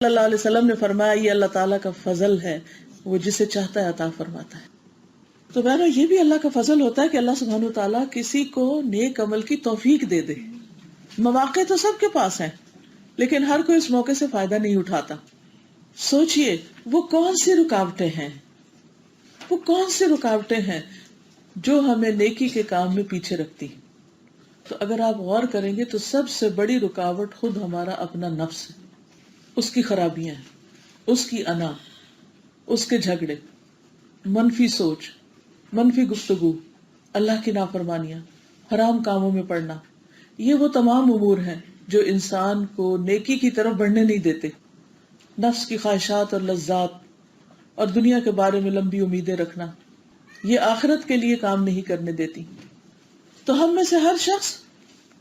اللہ علیہ وسلم نے فرمایا یہ اللہ تعالیٰ کا فضل ہے، وہ جسے چاہتا ہے عطا فرماتا ہے. تو بہنوں یہ بھی اللہ کا فضل ہوتا ہے کہ اللہ سبحانہ وتعالیٰ کسی کو نیک عمل کی توفیق دے دے. مواقع تو سب کے پاس ہیں لیکن ہر کوئی اس موقع سے فائدہ نہیں اٹھاتا. سوچئے وہ کون سی رکاوٹیں ہیں، وہ کون سی رکاوٹیں ہیں جو ہمیں نیکی کے کام میں پیچھے رکھتی. تو اگر آپ غور کریں گے تو سب سے بڑی رکاوٹ خود ہمارا اپنا نفس ہے، اس کی خرابیاں ہیں، اس کی انا، اس کے جھگڑے، منفی سوچ، منفی گفتگو، اللہ کی نافرمانیاں، حرام کاموں میں پڑنا. یہ وہ تمام امور ہیں جو انسان کو نیکی کی طرف بڑھنے نہیں دیتے. نفس کی خواہشات اور لذات اور دنیا کے بارے میں لمبی امیدیں رکھنا، یہ آخرت کے لیے کام نہیں کرنے دیتی. تو ہم میں سے ہر شخص،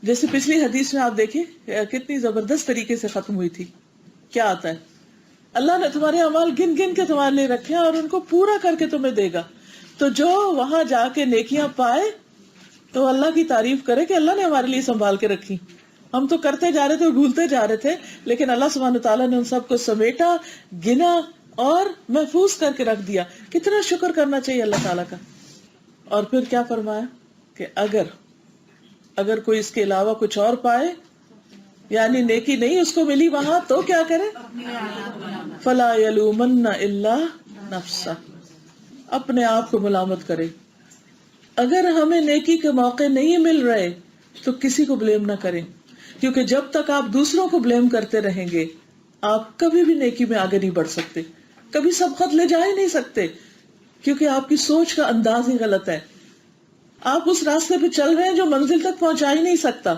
جیسے پچھلی حدیث میں آپ دیکھیں کتنی زبردست طریقے سے ختم ہوئی تھی. کیا آتا ہے؟ اللہ نے تمہارے اعمال گن گن کے تمہارے لیے رکھے اور ان کو پورا کر کے تمہیں دے گا. تو جو وہاں جا کے نیکیاں پائے تو اللہ کی تعریف کرے کہ اللہ نے ہمارے لیے سنبھال کے رکھی. ہم تو کرتے جا رہے تھے اور بھولتے جا رہے تھے، لیکن اللہ سبحانہ تعالیٰ نے ان سب کو سمیٹا، گنا اور محفوظ کر کے رکھ دیا. کتنا شکر کرنا چاہیے اللہ تعالیٰ کا. اور پھر کیا فرمایا کہ اگر کوئی اس کے علاوہ کچھ اور پائے، یعنی نیکی نہیں اس کو ملی وہاں، تو کیا کرے؟ فلا یلومن الا نفسہ، اپنے آپ کو ملامت کرے. اگر ہمیں نیکی کے موقع نہیں مل رہے تو کسی کو بلیم نہ کریں، کیونکہ جب تک آپ دوسروں کو بلیم کرتے رہیں گے آپ کبھی بھی نیکی میں آگے نہیں بڑھ سکتے، کبھی سبقت لے جا ہی نہیں سکتے، کیونکہ آپ کی سوچ کا انداز ہی غلط ہے. آپ اس راستے پہ چل رہے ہیں جو منزل تک پہنچا ہی نہیں سکتا.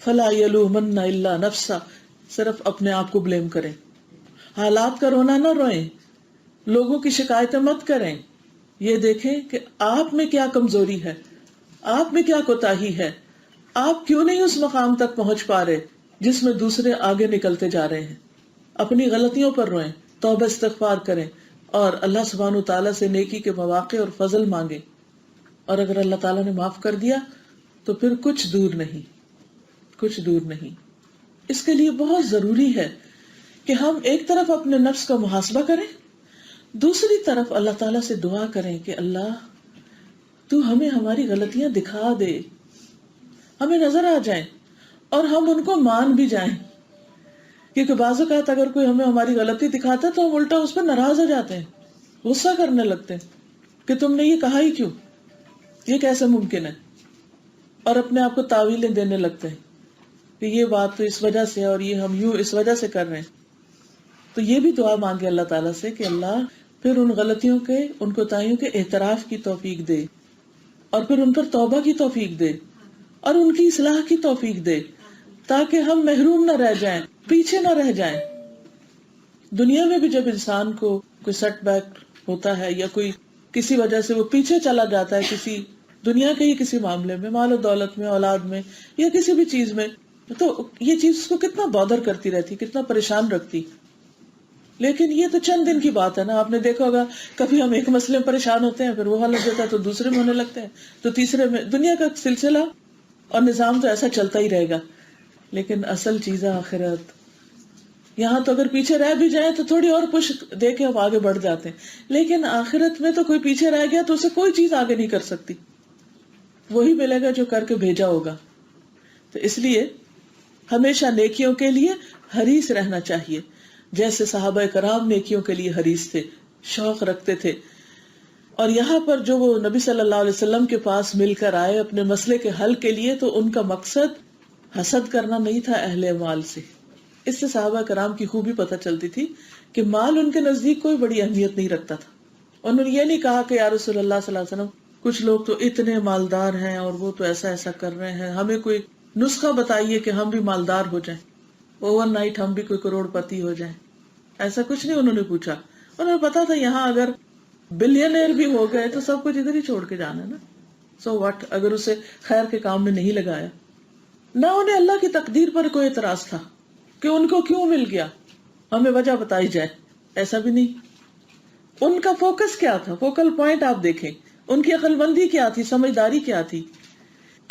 فلا یلومن الا نفسہ، صرف اپنے آپ کو بلیم کریں. حالات کا رونا نہ روئیں، لوگوں کی شکایتیں مت کریں. یہ دیکھیں کہ آپ میں کیا کمزوری ہے، آپ میں کیا کوتاہی ہے، آپ کیوں نہیں اس مقام تک پہنچ پا رہے جس میں دوسرے آگے نکلتے جا رہے ہیں. اپنی غلطیوں پر روئیں، توبہ استغفار کریں اور اللہ سبحانہ تعالیٰ سے نیکی کے مواقع اور فضل مانگیں. اور اگر اللہ تعالیٰ نے معاف کر دیا تو پھر کچھ دور نہیں، کچھ دور نہیں. اس کے لیے بہت ضروری ہے کہ ہم ایک طرف اپنے نفس کا محاسبہ کریں، دوسری طرف اللہ تعالیٰ سے دعا کریں کہ اللہ تو ہمیں ہماری غلطیاں دکھا دے، ہمیں نظر آ جائیں اور ہم ان کو مان بھی جائیں. کیونکہ بعض اوقات اگر کوئی ہمیں ہماری غلطی دکھاتا ہے تو ہم الٹا اس پر ناراض ہو جاتے ہیں، غصہ کرنے لگتے ہیں کہ تم نے یہ کہا ہی کیوں، یہ کیسے ممکن ہے، اور اپنے آپ کو تاویلیں دینے لگتے ہیں کہ یہ بات تو اس وجہ سے اور یہ ہم یوں اس وجہ سے کر رہے ہیں. تو یہ بھی دعا مانگے اللہ تعالیٰ سے کہ اللہ پھر ان غلطیوں کے، ان کوتاہیوں کے اعتراف کی توفیق دے اور پھر ان پر توبہ کی توفیق دے اور ان کی اصلاح کی توفیق دے، تاکہ ہم محروم نہ رہ جائیں، پیچھے نہ رہ جائیں. دنیا میں بھی جب انسان کو کوئی سیٹ بیک ہوتا ہے یا کوئی کسی وجہ سے وہ پیچھے چلا جاتا ہے کسی دنیا کے ہی کسی معاملے میں، مال و دولت میں، اولاد میں یا کسی بھی چیز میں، تو یہ چیز اس کو کتنا بادر کرتی رہتی، کتنا پریشان رکھتی. لیکن یہ تو چند دن کی بات ہے نا. آپ نے دیکھا ہوگا کبھی ہم ایک مسئلے میں پریشان ہوتے ہیں، پھر وہ حل ہو جاتا ہے تو دوسرے میں ہونے لگتے ہیں، تو تیسرے میں. دنیا کا سلسلہ اور نظام تو ایسا چلتا ہی رہے گا. لیکن اصل چیز ہے آخرت. یہاں تو اگر پیچھے رہ بھی جائیں تو تھوڑی اور پش دے کے ہم آگے بڑھ جاتے ہیں، لیکن آخرت میں تو کوئی پیچھے رہ گیا تو اسے کوئی چیز آگے نہیں کر سکتی، وہی ملے گا جو کر کے بھیجا ہوگا. تو اس لیے ہمیشہ نیکیوں کے لیے حریص رہنا چاہیے، جیسے صحابہ کرام نیکیوں کے لیے حریص تھے، شوق رکھتے تھے. اور یہاں پر جو وہ نبی صلی اللہ علیہ وسلم کے پاس مل کر آئے اپنے مسئلے کے حل کے لیے، تو ان کا مقصد حسد کرنا نہیں تھا اہل مال سے. اس سے صحابہ کرام کی خوبی پتہ چلتی تھی کہ مال ان کے نزدیک کوئی بڑی اہمیت نہیں رکھتا تھا. انہوں نے یہ نہیں کہا کہ یا رسول اللہ صلی اللہ علیہ وسلم کچھ لوگ تو اتنے مالدار ہیں اور وہ تو ایسا ایسا کر رہے ہیں، ہمیں کوئی نسخہ بتائیے کہ ہم بھی مالدار ہو جائیں، اوور نائٹ ہم بھی کوئی کروڑ پتی ہو جائیں. ایسا کچھ نہیں انہوں نے پوچھا. انہوں نے پتا تھا یہاں اگر بلینئر بھی ہو گئے تو سب کچھ ادھر ہی چھوڑ کے جانا ہے نا. سو واٹ اگر اسے خیر کے کام میں نہیں لگایا. نہ انہیں اللہ کی تقدیر پر کوئی اعتراض تھا کہ ان کو کیوں مل گیا، ہمیں وجہ بتائی جائے، ایسا بھی نہیں. ان کا فوکس کیا تھا، فوکل پوائنٹ آپ دیکھیں، ان کی عقل مندی کیا تھی، سمجھداری کیا تھی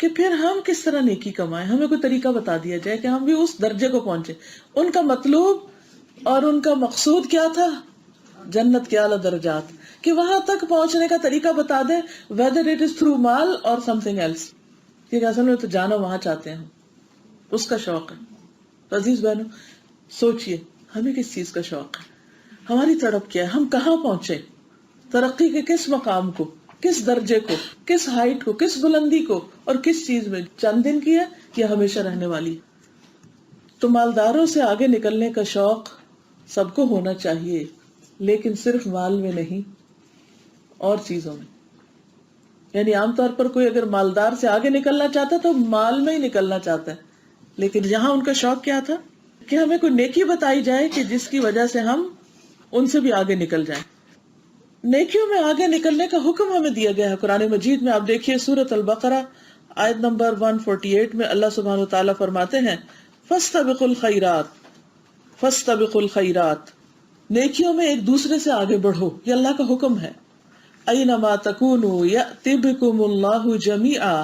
کہ پھر ہم کس طرح نیکی کمائیں، ہمیں کوئی طریقہ بتا دیا جائے کہ ہم بھی اس درجے کو پہنچے. ان کا مطلوب اور ان کا مقصود کیا تھا؟ جنت کے اعلیٰ درجات، کہ وہاں تک پہنچنے کا طریقہ بتا دے، whether it is through مال اور something else، کہ اصل میں تو جانا وہاں چاہتے ہیں، اس کا شوق ہے۔ عزیز بہنوں، سوچئے ہمیں کس چیز کا شوق ہے، ہماری تڑپ کیا ہے، ہم کہاں پہنچے، ترقی کے کس مقام کو، کس درجے کو، کس ہائٹ کو، کس بلندی کو، اور کس چیز میں، چند دن کی ہے یا ہمیشہ رہنے والی۔ تو مالداروں سے آگے نکلنے کا شوق سب کو ہونا چاہیے، لیکن صرف مال میں نہیں، اور چیزوں میں۔ یعنی عام طور پر کوئی اگر مالدار سے آگے نکلنا چاہتا تو مال میں ہی نکلنا چاہتا ہے، لیکن یہاں ان کا شوق کیا تھا کہ ہمیں کوئی نیکی بتائی جائے کہ جس کی وجہ سے ہم ان سے بھی آگے نکل جائیں۔ نیکیوں میں آگے نکلنے کا حکم ہمیں دیا گیا ہے قرآن مجید میں۔ آپ دیکھیے سورۃ البقرہ آیت نمبر 148 میں اللہ سبحانہ وتعالیٰ فرماتے ہیں فاستبقوا الخیرات، فاستبقوا الخیرات، نیکیوں میں ایک دوسرے سے آگے بڑھو، یہ اللہ کا حکم ہے۔ اینما تکونوا یأتی بکم اللہ جمیعا،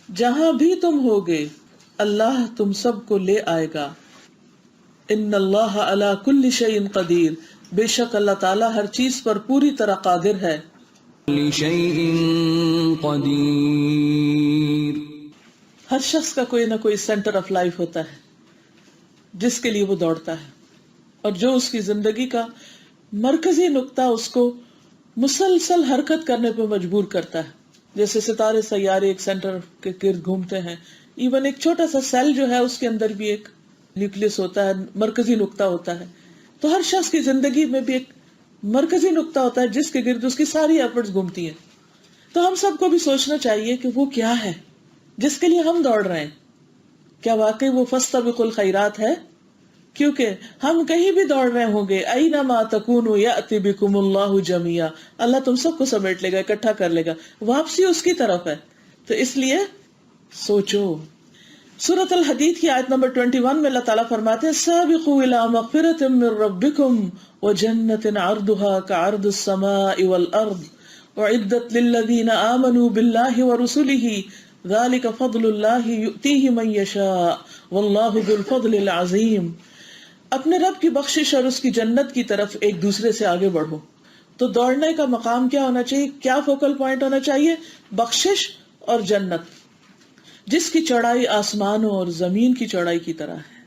جہاں بھی تم ہوگے اللہ تم سب کو لے آئے گا۔ ان اللہ علی کل شیء قدیر، بے شک اللہ تعالیٰ ہر چیز پر پوری طرح قادر ہے۔ لشیء قدیر، ہر شخص کا کوئی نہ کوئی سینٹر آف لائف ہوتا ہے جس کے لیے وہ دوڑتا ہے، اور جو اس کی زندگی کا مرکزی نقطہ اس کو مسلسل حرکت کرنے پہ مجبور کرتا ہے۔ جیسے ستارے سیارے ایک سینٹر کے گرد گھومتے ہیں، ایون ایک چھوٹا سا سیل جو ہے اس کے اندر بھی ایک نیوکلس ہوتا ہے، مرکزی نقطہ ہوتا ہے۔ تو ہر شخص کی زندگی میں بھی ایک مرکزی نقطہ ہوتا ہے جس کے گرد اس کی ساری ایفرٹس گھومتی ہیں۔ تو ہم سب کو بھی سوچنا چاہیے کہ وہ کیا ہے جس کے لیے ہم دوڑ رہے ہیں۔ کیا واقعی وہ فاستبقوا الخیرات ہے؟ کیونکہ ہم کہیں بھی دوڑ رہے ہوں گے، اینما تکونوا یأتی بکم اللہ جمیعا، اللہ تم سب کو سمیٹ لے گا، اکٹھا کر لے گا، واپسی اس کی طرف ہے۔ تو اس لیے سوچو۔ سورۃ الحدید کی آیت نمبر 21 میں اللہ تعالیٰ فرماتے ہیں سابقوا الی مغفرۃ من ربکم وجنۃ عرضها كعرض السماء والارض اعدت للذین آمنوا باللہ ورسلہ ذلك فضل اللہ یؤتیہ من یشاء واللہ ذو الفضل العظیم۔ اپنے رب کی بخشش اور اس کی جنت کی طرف ایک دوسرے سے آگے بڑھو۔ تو دوڑنے کا مقام کیا ہونا چاہیے، کیا فوکل پوائنٹ ہونا چاہیے؟ بخشش اور جنت، جس کی چوڑائی آسمانوں اور زمین کی چوڑائی کی طرح ہے۔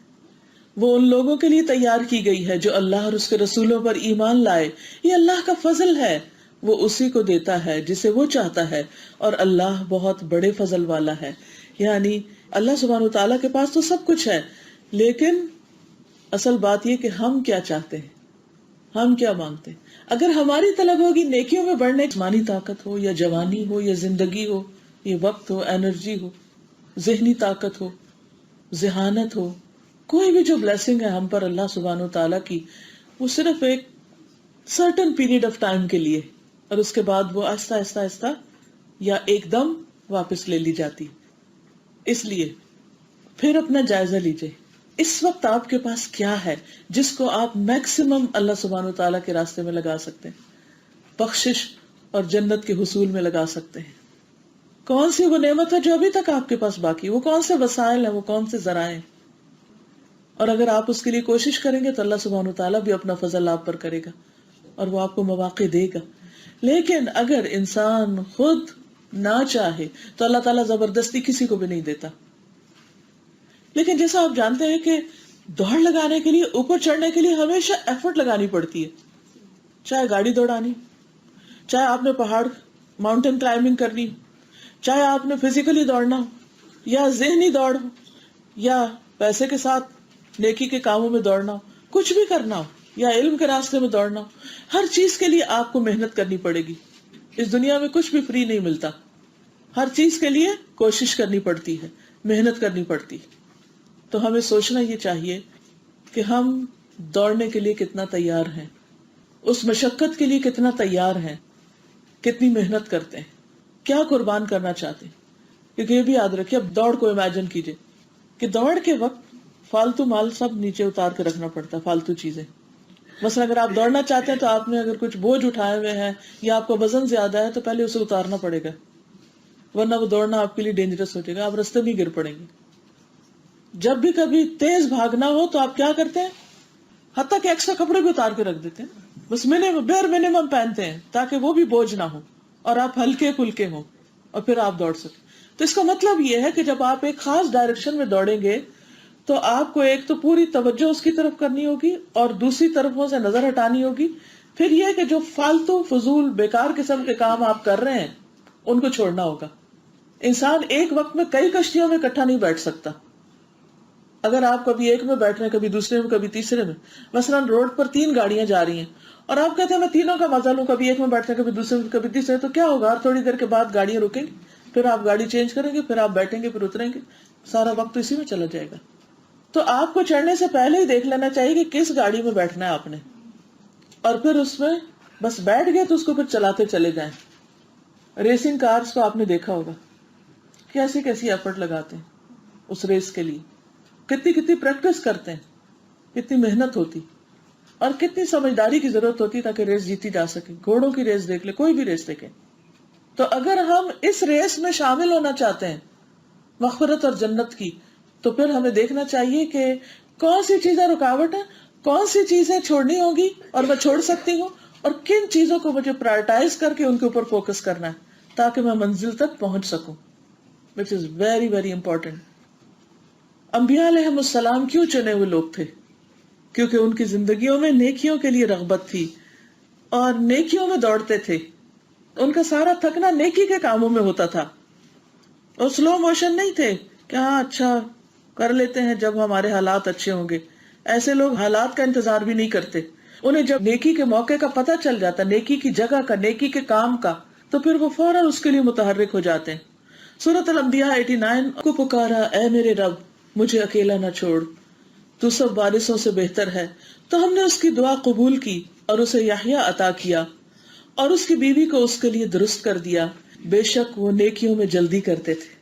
وہ ان لوگوں کے لیے تیار کی گئی ہے جو اللہ اور اس کے رسولوں پر ایمان لائے۔ یہ اللہ کا فضل ہے، وہ اسی کو دیتا ہے جسے وہ چاہتا ہے، اور اللہ بہت بڑے فضل والا ہے۔ یعنی اللہ سبحانہ وتعالیٰ کے پاس تو سب کچھ ہے، لیکن اصل بات یہ کہ ہم کیا چاہتے ہیں، ہم کیا مانگتے ہیں۔ اگر ہماری طلب ہوگی نیکیوں میں بڑھنے، جسمانی طاقت ہو یا جوانی ہو یا زندگی ہو، یہ وقت ہو، انرجی ہو، ذہنی طاقت ہو، ذہانت ہو، کوئی بھی جو بلیسنگ ہے ہم پر اللہ سبحانہ وتعالیٰ کی، وہ صرف ایک سرٹن پیریڈ آف ٹائم کے لیے، اور اس کے بعد وہ آہستہ آہستہ آہستہ یا ایک دم واپس لے لی جاتی۔ اس لیے پھر اپنا جائزہ لیجئے، اس وقت آپ کے پاس کیا ہے جس کو آپ میکسیمم اللہ سبحانہ وتعالیٰ کے راستے میں لگا سکتے ہیں، بخشش اور جنت کے حصول میں لگا سکتے ہیں۔ کون سی وہ نعمت ہے جو ابھی تک آپ کے پاس باقی، وہ کون سے وسائل ہیں، وہ کون سے ذرائع ہیں، اور اگر آپ اس کے لیے کوشش کریں گے تو اللہ سبحانہ وتعالیٰ بھی اپنا فضل آپ پر کرے گا اور وہ آپ کو مواقع دے گا۔ لیکن اگر انسان خود نہ چاہے تو اللہ تعالیٰ زبردستی کسی کو بھی نہیں دیتا۔ لیکن جیسا آپ جانتے ہیں کہ دوڑ لگانے کے لیے، اوپر چڑھنے کے لیے ہمیشہ ایفرٹ لگانی پڑتی ہے، چاہے گاڑی دوڑانی، چاہے آپ نے پہاڑ ماؤنٹین کلائمبنگ کرنی، چاہے آپ نے فزیکلی دوڑنا ہو یا ذہنی دوڑ ہو یا پیسے کے ساتھ نیکی کے کاموں میں دوڑنا ہو، کچھ بھی کرنا ہو یا علم کے راستے میں دوڑنا ہو، ہر چیز کے لیے آپ کو محنت کرنی پڑے گی۔ اس دنیا میں کچھ بھی فری نہیں ملتا، ہر چیز کے لیے کوشش کرنی پڑتی ہے، محنت کرنی پڑتی۔ تو ہمیں سوچنا یہ چاہیے کہ ہم دوڑنے کے لیے کتنا تیار ہیں، اس مشقت کے لیے کتنا تیار ہیں، کتنی محنت کرتے ہیں، کیا قربان کرنا چاہتے ہیں۔ کیونکہ یہ بھی یاد رکھیے، اب دوڑ کو امیجن کیجئے کہ دوڑ کے وقت فالتو مال سب نیچے اتار کے رکھنا پڑتا ہے، فالتو چیزیں۔ مثلا اگر آپ دوڑنا چاہتے ہیں تو آپ نے اگر کچھ بوجھ اٹھائے ہوئے ہیں یا آپ کا وزن زیادہ ہے تو پہلے اسے اتارنا پڑے گا، ورنہ وہ دوڑنا آپ کے لیے ڈینجرس ہو جائے گا، آپ راستے میں گر پڑیں گے۔ جب بھی کبھی تیز بھاگنا ہو تو آپ کیا کرتے ہیں؟ حتیٰ کہ ایکسٹرا کپڑے بھی اتار کے رکھ دیتے ہیں, بس بیئر منیمم پہنتے ہیں تاکہ وہ بھی بوجھ نہ ہو اور آپ ہلکے پھلکے ہوں اور پھر آپ دوڑ سکیں. تو اس کا مطلب یہ ہے کہ جب آپ ایک خاص ڈائریکشن میں دوڑیں گے تو آپ کو ایک تو پوری توجہ اس کی طرف کرنی ہوگی اور دوسری طرفوں سے نظر ہٹانی ہوگی. پھر یہ کہ جو فالتو فضول بیکار قسم کے کام آپ کر رہے ہیں ان کو چھوڑنا ہوگا. انسان ایک وقت میں کئی کشتیوں میں اکٹھا نہیں بیٹھ سکتا. اگر آپ کبھی ایک میں بیٹھ رہے ہیں, کبھی دوسرے میں, کبھی تیسرے میں, مثلاً روڈ پر 3 گاڑیاں جا رہی ہیں اور آپ کہتے ہیں میں تینوں کا مزہ لوں, کبھی ایک میں بیٹھتے ہیں, کبھی دوسرے میں, کبھی تیسرے, تو کیا ہوگا؟ تھوڑی دیر کے بعد گاڑیاں رکیں گی, پھر آپ گاڑی چینج کریں گے, پھر آپ بیٹھیں گے, پھر اتریں گے, سارا وقت تو اسی میں چلا جائے گا. تو آپ کو چڑھنے سے پہلے ہی دیکھ لینا چاہیے کہ کس گاڑی میں بیٹھنا ہے آپ نے, اور پھر اس میں بس بیٹھ گئے تو اس کو پھر چلاتے چلے جائیں. ریسنگ کارز کو آپ نے دیکھا ہوگا کیسی کیسی ایفرٹ لگاتے ہیں اس ریس کے لیے, کتنی پریکٹس کرتے ہیں, کتنی محنت ہوتی اور کتنی سمجھداری کی ضرورت ہوتی تاکہ ریس جیتی جا سکے. گھوڑوں کی ریس دیکھ لے, کوئی بھی ریس دیکھیں. تو اگر ہم اس ریس میں شامل ہونا چاہتے ہیں مغفرت اور جنت کی, تو پھر ہمیں دیکھنا چاہیے کہ کون سی چیزیں رکاوٹ ہیں, کون سی چیزیں چھوڑنی ہوگی اور میں چھوڑ سکتی ہوں, اور کن چیزوں کو مجھے پرائرٹائز کر کے ان کے اوپر فوکس کرنا ہے تاکہ میں منزل تک پہنچ سکوں, which is very very important. انبیاء علیہ السلام کیوں چنے ہوئے لوگ تھے؟ کیونکہ ان کی زندگیوں میں نیکیوں کے لیے رغبت تھی اور نیکیوں میں دوڑتے تھے. ان کا سارا تھکنا نیکی کے کاموں میں ہوتا تھا, اور سلو موشن نہیں تھے کہ ہاں اچھا کر لیتے ہیں جب ہمارے حالات اچھے ہوں گے. ایسے لوگ حالات کا انتظار بھی نہیں کرتے. انہیں جب نیکی کے موقع کا پتہ چل جاتا, نیکی کی جگہ کا, نیکی کے کام کا, تو پھر وہ فوراً اس کے لیے متحرک ہو جاتے ہیں. سورۃ الانبیاء 89 کو پکارا, اے میرے رب مجھے اکیلا نہ چھوڑ, تو سب وارثوں سے بہتر ہے. تو ہم نے اس کی دعا قبول کی اور اسے یحییٰ عطا کیا اور اس کی بیوی کو اس کے لیے درست کر دیا. بے شک وہ نیکیوں میں جلدی کرتے تھے.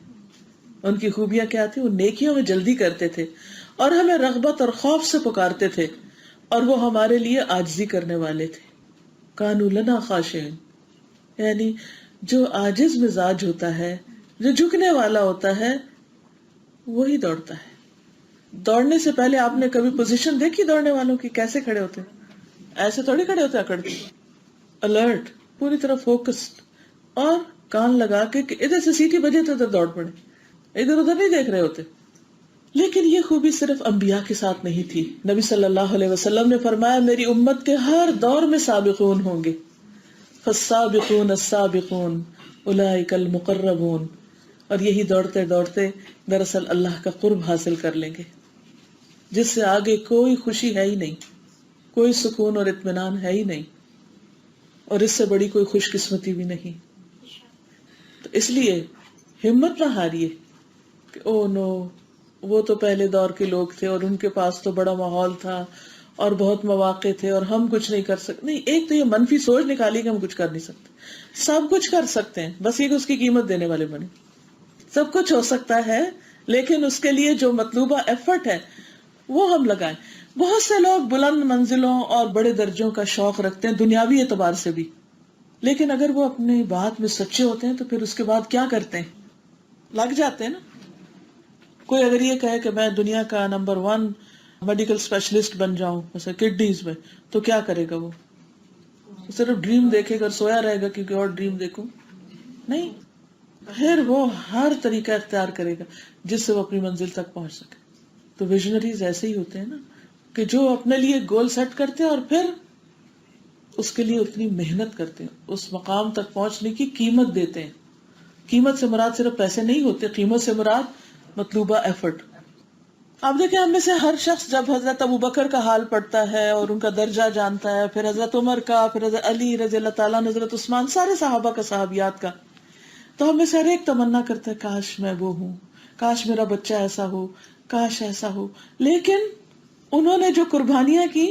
ان کی خوبیاں کیا تھی؟ وہ نیکیوں میں جلدی کرتے تھے اور ہمیں رغبت اور خوف سے پکارتے تھے, اور وہ ہمارے لیے عاجزی کرنے والے تھے. کانوا لنا خاشعین, یعنی جو عاجز مزاج ہوتا ہے, جو جھکنے والا ہوتا ہے, وہی دوڑتا ہے. دوڑنے سے پہلے آپ نے کبھی پوزیشن دیکھی دوڑنے والوں کی؟ کیسے کھڑے ہوتے ہیں؟ ایسے تھوڑی کھڑے ہوتے, اکڑ کے, الرٹ, پوری طرح فوکسڈ, اور کان لگا کے کہ ادھر سے سیٹی بجے تو ادھر دوڑ پڑے, ادھر ادھر نہیں دیکھ رہے ہوتے. لیکن یہ خوبی صرف انبیاء کے ساتھ نہیں تھی. نبی صلی اللہ علیہ وسلم نے فرمایا میری امت کے ہر دور میں سابقون ہوں گے, فالسابقون السابقون اولئک المقربون, اور یہی دوڑتے دوڑتے دراصل اللہ کا قرب حاصل کر لیں گے, جس سے آگے کوئی خوشی ہے ہی نہیں, کوئی سکون اور اطمینان ہے ہی نہیں, اور اس سے بڑی کوئی خوش قسمتی بھی نہیں. تو اس لیے ہمت نہ ہاریے کہ او نو, وہ تو پہلے دور کے لوگ تھے اور ان کے پاس تو بڑا ماحول تھا اور بہت مواقع تھے اور ہم کچھ نہیں کر سکتے. نہیں, ایک تو یہ منفی سوچ نکالی کہ ہم کچھ کر نہیں سکتے. سب کچھ کر سکتے ہیں, بس یہ کہ اس کی قیمت دینے والے بنے. سب کچھ ہو سکتا ہے لیکن اس کے لیے جو مطلوبہ ایفرٹ ہے وہ ہم لگائیں. بہت سے لوگ بلند منزلوں اور بڑے درجوں کا شوق رکھتے ہیں دنیاوی اعتبار سے بھی, لیکن اگر وہ اپنی بات میں سچے ہوتے ہیں تو پھر اس کے بعد کیا کرتے ہیں؟ لگ جاتے ہیں نا. کوئی اگر یہ کہے کہ میں دنیا کا نمبر 1 میڈیکل اسپیشلسٹ بن جاؤں جیسے کڈنیز میں, تو کیا کرے گا؟ وہ صرف ڈریم دیکھے گا, سویا رہے گا کیونکہ اور ڈریم دیکھوں نہیں, پھر وہ ہر طریقہ اختیار کرے گا جس سے وہ اپنی منزل تک پہنچ سکے. تو ویژنریز ایسے ہی ہوتے ہیں نا کہ جو اپنے لیے گول سیٹ کرتے ہیں اور پھر اس کے لیے اتنی محنت کرتے ہیں, اس مقام تک پہنچنے کی قیمت دیتے ہیں. قیمت سے مراد صرف پیسے نہیں ہوتے, قیمت سے مراد مطلوبہ ایفرٹ. آپ دیکھیں ہم میں سے ہر شخص جب حضرت ابوبکر کا حال پڑھتا ہے اور ان کا درجہ جانتا ہے, پھر حضرت عمر کا, پھر حضرت علی رضی اللہ تعالیٰ, حضرت عثمان, سارے صحابہ کا, صحابیات کا, تو ہم میں سے ہر ایک تمنا کرتا ہے کاش میں وہ ہوں, کاش میرا بچہ ایسا ہو, کاش ایسا ہو. لیکن انہوں نے جو قربانیاں کی,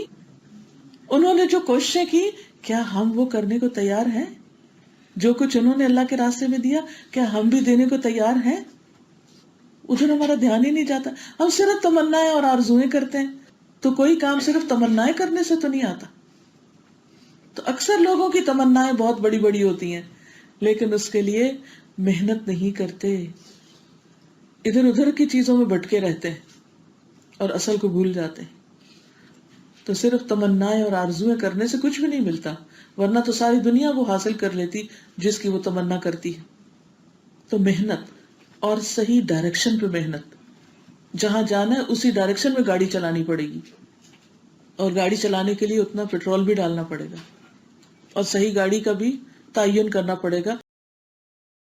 انہوں نے جو کوششیں کی, کیا ہم وہ کرنے کو تیار ہیں؟ جو کچھ انہوں نے اللہ کے راستے میں دیا کیا ہم بھی دینے کو تیار ہیں؟ ادھر ہمارا دھیان ہی نہیں جاتا. ہم صرف تمنائیں اور آرزویں کرتے ہیں. تو کوئی کام صرف تمنائیں کرنے سے تو نہیں آتا. تو اکثر لوگوں کی تمنائیں بہت بڑی بڑی ہوتی ہیں لیکن اس کے لیے محنت نہیں کرتے, ادھر ادھر کی چیزوں میں بھٹکے رہتے ہیں اور اصل کو بھول جاتے ہیں. تو صرف تمنائیں اور آرزویں کرنے سے کچھ بھی نہیں ملتا، ورنہ تو ساری دنیا وہ حاصل کر لیتی جس کی وہ تمنا کرتی ہے۔ تو محنت اور صحیح ڈائریکشن پہ محنت، جہاں جانا ہے اسی ڈائریکشن میں گاڑی چلانی پڑے گی، اور گاڑی چلانے کے لیے اتنا پیٹرول بھی ڈالنا پڑے گا، اور صحیح گاڑی کا بھی تعین کرنا پڑے گا